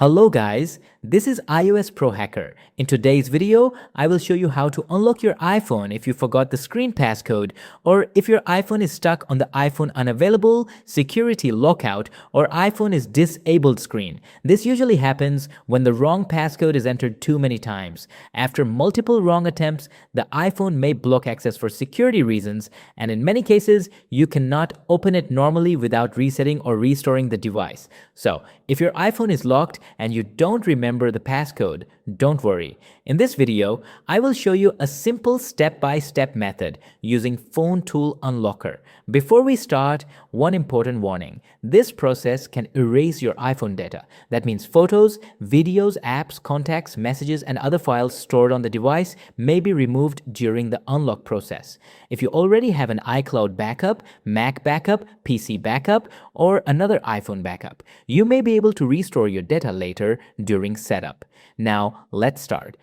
Hello guys, this is iOS Pro Hacker. In today's video, I will show you how to unlock your iPhone if you forgot the screen passcode, or if your iPhone is stuck on the iPhone Unavailable, Security Lockout, or iPhone is disabled screen. This usually happens when the wrong passcode is entered too many times. After multiple wrong attempts, the iPhone may block access for security reasons, and in many cases, you cannot open it normally without resetting or restoring the device. So, if your iPhone is locked and you don't remember the passcode, don't worry. In this video, I will show you a simple step-by-step method using FoneTool Unlocker. Before we start, one important warning. This process can erase your iPhone data. That means photos, videos, apps, contacts, messages, and other files stored on the device may be removed during the unlock process. If you already have an iCloud backup, Mac backup, PC backup, or another iPhone backup, you may be able to restore your data later during setup. Now, let's start.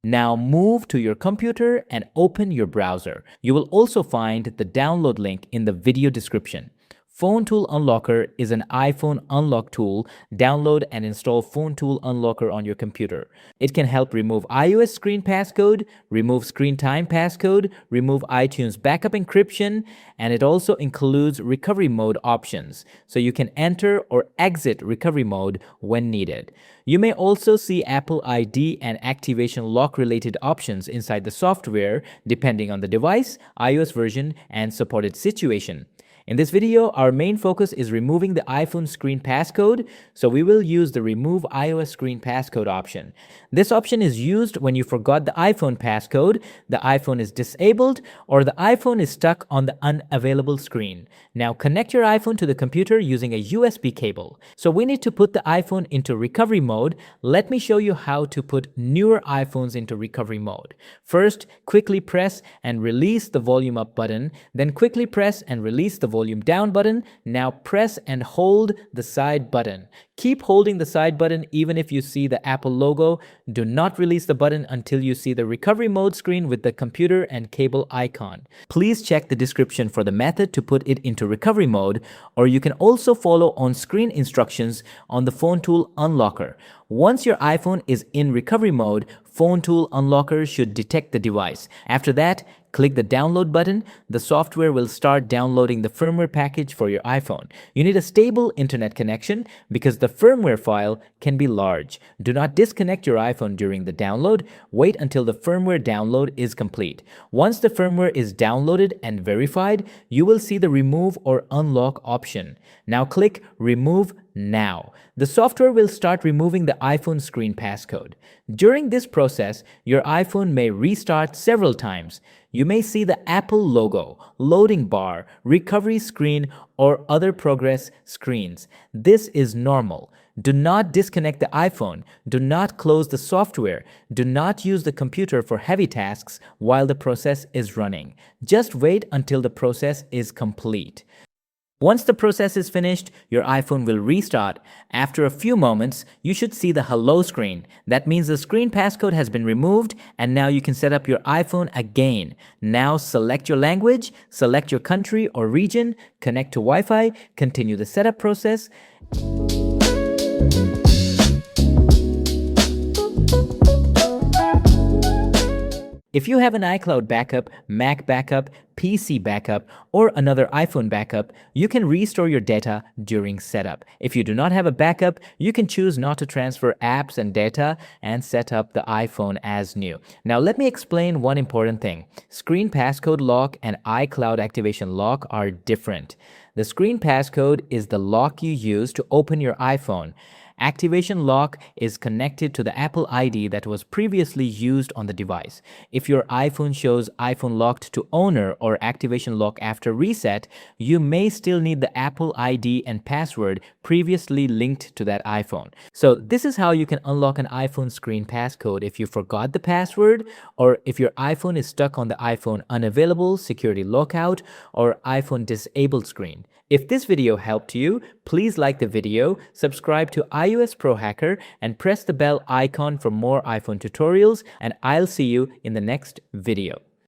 Now move to your computer and open your browser. You will also find the download link in the video description. FoneTool Unlocker is an iPhone unlock tool. Download and install FoneTool Unlocker on your computer. It can help remove iOS screen passcode, remove screen time passcode, remove iTunes backup encryption, and it also includes recovery mode options, so you can enter or exit recovery mode when needed. You may also see Apple ID and activation lock related options inside the software depending on the device, iOS version, and supported situation. In this video, our main focus is removing the iPhone screen passcode, so we will use the Remove iOS Screen Passcode option. This option is used when you forgot the iPhone passcode, the iPhone is disabled, or the iPhone is stuck on the unavailable screen. Now connect your iPhone to the computer using a USB cable. So we need to put the iPhone into recovery mode. Let me show you how to put newer iPhones into recovery mode. First, quickly press and release the volume up button, then quickly press and release the volume down button. Now press and hold the side button. Keep holding the side button even if you see the Apple logo. Do not release the button until you see the recovery mode screen with the computer and cable icon. Please check the description for the method to put it into recovery mode, or you can also follow on-screen instructions on the FoneTool Unlocker. Once your iPhone is in recovery mode, FoneTool Unlocker should detect the device. After that, click the download button. The software will start downloading the firmware package for your iPhone. You need a stable internet connection because the firmware file can be large. Do not disconnect your iPhone during the download. Wait until the firmware download is complete. Once the firmware is downloaded and verified, you will see the remove or unlock option. Now click Remove Now. The software will start removing the iPhone screen passcode. During this process, your iPhone may restart several times. You may see the Apple logo, loading bar, recovery screen, or other progress screens. This is normal. Do not disconnect the iPhone. Do not close the software. Do not use the computer for heavy tasks while the process is running. Just wait until the process is complete. Once the process is finished, your iPhone will restart. After a few moments, you should see the hello screen. That means the screen passcode has been removed and now you can set up your iPhone again. Now select your language, select your country or region, connect to Wi-Fi, continue the setup process. If you have an iCloud backup, Mac backup, PC backup, or another iPhone backup, you can restore your data during setup. If you do not have a backup, you can choose not to transfer apps and data and set up the iPhone as new. Now let me explain one important thing. Screen passcode lock and iCloud activation lock are different. The screen passcode is the lock you use to open your iPhone. Activation lock is connected to the Apple ID that was previously used on the device. If your iPhone shows iPhone locked to owner or activation lock after reset, you may still need the Apple ID and password previously linked to that iPhone. So this is how you can unlock an iPhone screen passcode if you forgot the password, or if your iPhone is stuck on the iPhone Unavailable, Security Lockout, or iPhone disabled screen. If this video helped you, please like the video, subscribe to iOS Pro Hacker, and press the bell icon for more iPhone tutorials, and I'll see you in the next video.